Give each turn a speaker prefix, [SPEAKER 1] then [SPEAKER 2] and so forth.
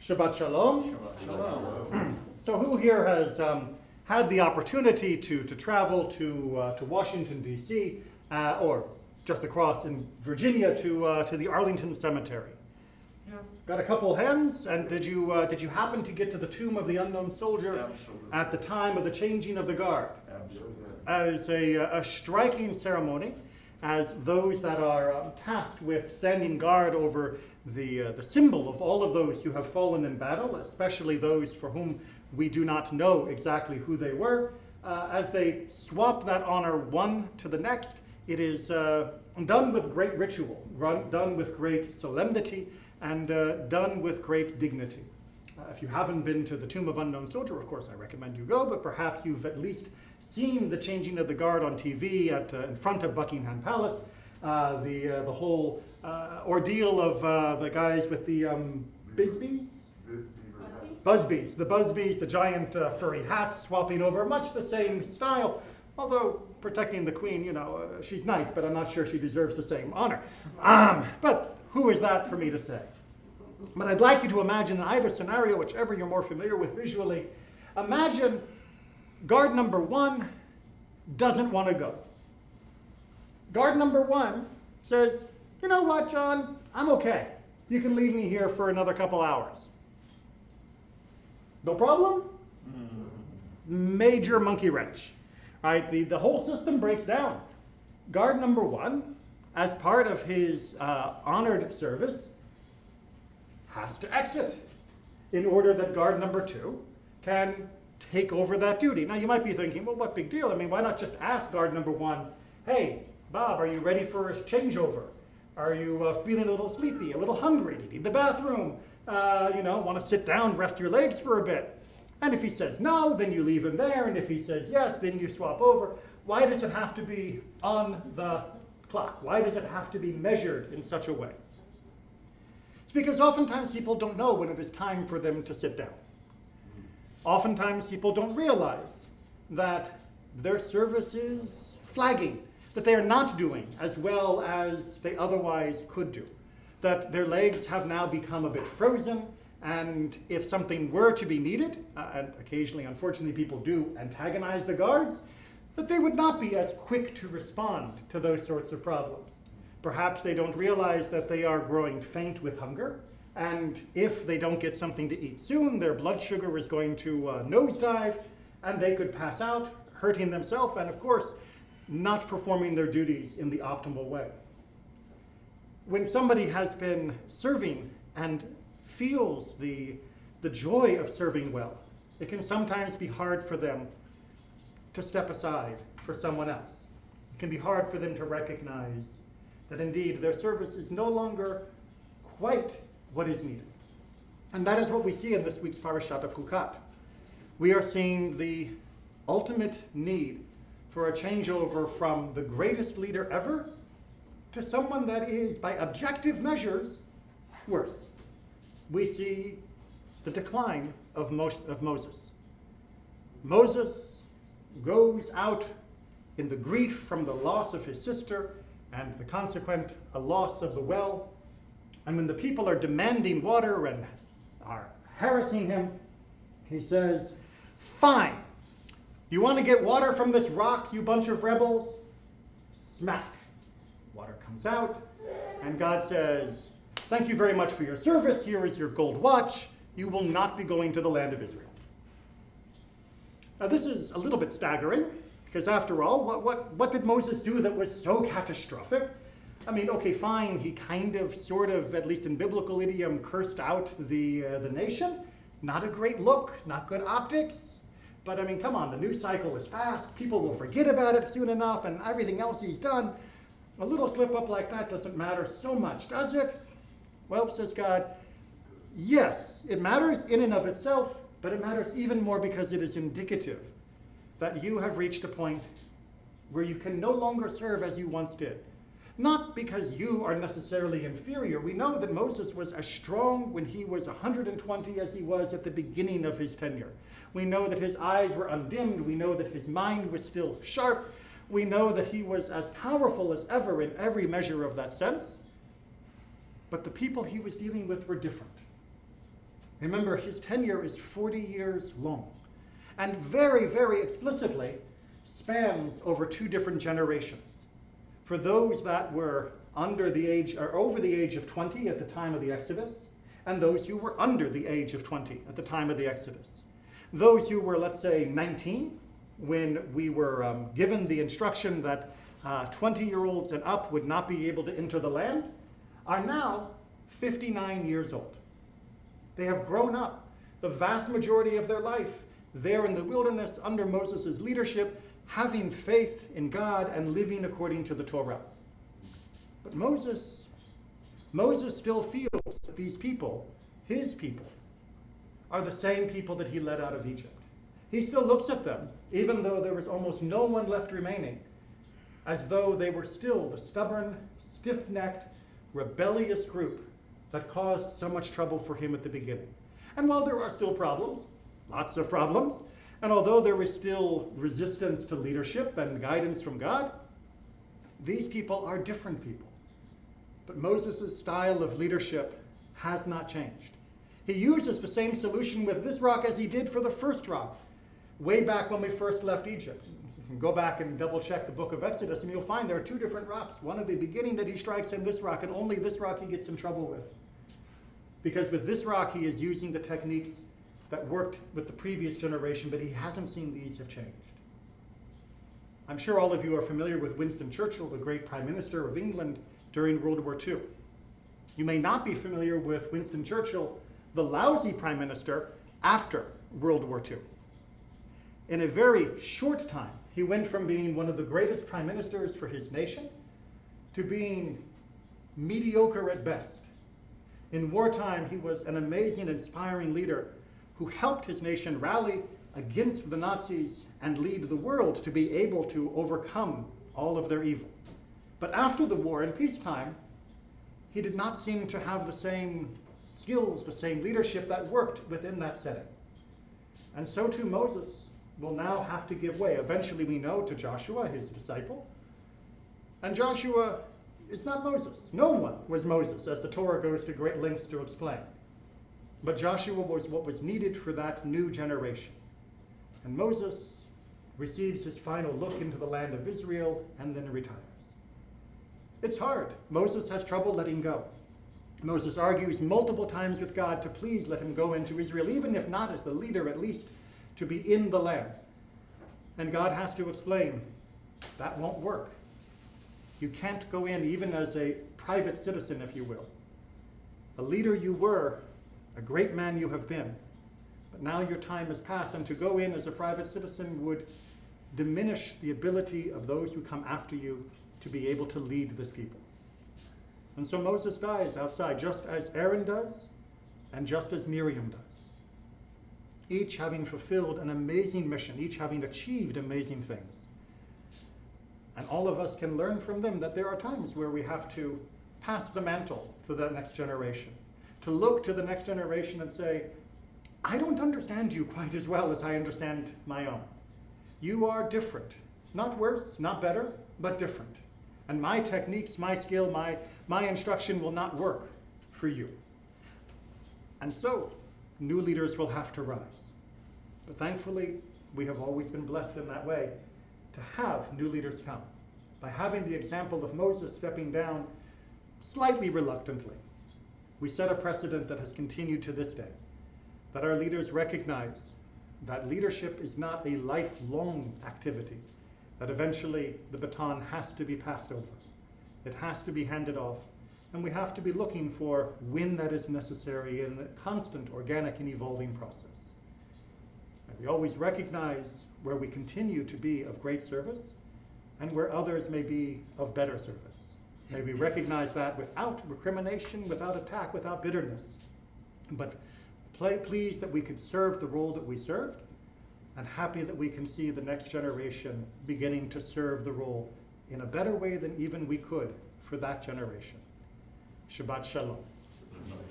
[SPEAKER 1] Shabbat Shalom.
[SPEAKER 2] Shabbat Shalom.
[SPEAKER 1] So who here has had the opportunity to travel to Washington, D.C., or just across in Virginia to the Arlington Cemetery?
[SPEAKER 2] Yeah.
[SPEAKER 1] Got a couple hands, and did you happen to get to the tomb of the unknown soldier
[SPEAKER 2] Absolutely.
[SPEAKER 1] at the time of the changing of the guard?
[SPEAKER 2] Absolutely.
[SPEAKER 1] That is a striking ceremony, as those that are tasked with standing guard over the symbol of all of those who have fallen in battle, especially those for whom we do not know exactly who they were, as they swap that honor one to the next. It is done with great ritual, done with great solemnity, and done with great dignity. If you haven't been to the Tomb of Unknown Soldier, of course I recommend you go, but perhaps you've at least seen the changing of the guard on TV in front of Buckingham Palace, the whole ordeal of the guys with the Busbies, the Busbies, the giant furry hats swapping over, much the same style, although protecting the Queen, you know, she's nice, but I'm not sure she deserves the same honor. But who is that for me to say? But I'd like you to imagine in either scenario, whichever you're more familiar with visually, imagine guard number one doesn't want to go. Guard number one says, you know what, John, I'm okay. You can leave me here for another couple hours. No problem? Major monkey wrench. Right? The whole system breaks down. Guard number one, as part of his honored service, has to exit in order that guard number two can take over that duty. Now you might be thinking, well, what big deal? I mean, why not just ask guard number one, hey, Bob, are you ready for a changeover? Are you feeling a little sleepy, a little hungry? Do you need the bathroom? Want to sit down, rest your legs for a bit? And if he says no, then you leave him there. And if he says yes, then you swap over. Why does it have to be on the clock? Why does it have to be measured in such a way? It's because oftentimes people don't know when it is time for them to sit down. Oftentimes people don't realize that their service is flagging, that they are not doing as well as they otherwise could do, that their legs have now become a bit frozen, and if something were to be needed, and occasionally, unfortunately, people do antagonize the guards, that they would not be as quick to respond to those sorts of problems. Perhaps they don't realize that they are growing faint with hunger, and if they don't get something to eat soon, their blood sugar is going to nosedive, and they could pass out, hurting themselves, and of course, not performing their duties in the optimal way. When somebody has been serving and feels the joy of serving well, it can sometimes be hard for them to step aside for someone else. It can be hard for them to recognize that indeed their service is no longer quite what is needed. And that is what we see in this week's parashat of Chukkat. We are seeing the ultimate need for a changeover from the greatest leader ever to someone that is, by objective measures, worse. We see the decline of Moses. Moses goes out in the grief from the loss of his sister and the consequent loss of the well. And when the people are demanding water and are harassing him, he says, fine, you want to get water from this rock, you bunch of rebels? Smack. Water comes out, and God says, thank you very much for your service. Here is your gold watch. You will not be going to the land of Israel. Now this is a little bit staggering, because after all, what did Moses do that was so catastrophic? I mean, okay, fine, he kind of, sort of, at least in biblical idiom, cursed out the nation. Not a great look, not good optics. But I mean, come on, the news cycle is fast. People will forget about it soon enough, and everything else he's done. A little slip up like that doesn't matter so much, does it? Well, says God, yes, it matters in and of itself, but it matters even more because it is indicative that you have reached a point where you can no longer serve as you once did. Not because you are necessarily inferior. We know that Moses was as strong when he was 120 as he was at the beginning of his tenure. We know that his eyes were undimmed. We know that his mind was still sharp. We know that he was as powerful as ever in every measure of that sense. But the people he was dealing with were different. Remember, his tenure is 40 years long, and very, very explicitly spans over 2 different generations. For those that were under the age or over the age of 20 at the time of the Exodus, and those who were under the age of 20 at the time of the Exodus. Those who were, let's say, 19 when we were given the instruction that 20-year-olds and up would not be able to enter the land, are now 59 years old. They have grown up the vast majority of their life there in the wilderness under Moses' leadership, having faith in God and living according to the Torah. But Moses still feels that these people, his people, are the same people that he led out of Egypt. He still looks at them, even though there was almost no one left remaining, as though they were still the stubborn, stiff-necked, rebellious group that caused so much trouble for him at the beginning. And while there are still problems, lots of problems, and although there is still resistance to leadership and guidance from God, these people are different people. But Moses' style of leadership has not changed. He uses the same solution with this rock as he did for the first rock, way back when we first left Egypt. You can go back and double check the book of Exodus and you'll find there are 2 different rocks. One at the beginning that he strikes in this rock, and only this rock he gets in trouble with. Because with this rock he is using the techniques that worked with the previous generation, but he hasn't seen these have changed. I'm sure all of you are familiar with Winston Churchill, the great Prime Minister of England during World War II. You may not be familiar with Winston Churchill, the lousy Prime Minister after World War II. In a very short time, he went from being one of the greatest prime ministers for his nation to being mediocre at best. In wartime, he was an amazing, inspiring leader who helped his nation rally against the Nazis and lead the world to be able to overcome all of their evil. But after the war, in peacetime, he did not seem to have the same skills, the same leadership that worked within that setting. And so too Moses will now have to give way. Eventually we know to Joshua, his disciple. And Joshua is not Moses. No one was Moses, as the Torah goes to great lengths to explain. But Joshua was what was needed for that new generation. And Moses receives his final look into the land of Israel and then retires. It's hard. Moses has trouble letting go. Moses argues multiple times with God to please let him go into Israel, even if not as the leader, at least to be in the land. And God has to explain, that won't work. You can't go in even as a private citizen, if you will. A leader you were, a great man you have been, but now your time has passed, and to go in as a private citizen would diminish the ability of those who come after you to be able to lead this people. And so Moses dies outside, just as Aaron does, and just as Miriam does. Each having fulfilled an amazing mission, each having achieved amazing things. And all of us can learn from them that there are times where we have to pass the mantle to the next generation, to look to the next generation and say, I don't understand you quite as well as I understand my own. You are different. Not worse, not better, but different. And my techniques, my skill, my instruction will not work for you. And so, new leaders will have to rise. But thankfully, we have always been blessed in that way to have new leaders come. By having the example of Moses stepping down slightly reluctantly, we set a precedent that has continued to this day, that our leaders recognize that leadership is not a lifelong activity, that eventually the baton has to be passed over. It has to be handed off, and we have to be looking for when that is necessary in a constant, organic, and evolving process. And we always recognize where we continue to be of great service and where others may be of better service. May we recognize that without recrimination, without attack, without bitterness, but pleased that we could serve the role that we served, and happy that we can see the next generation beginning to serve the role in a better way than even we could for that generation. Shabbat Shalom.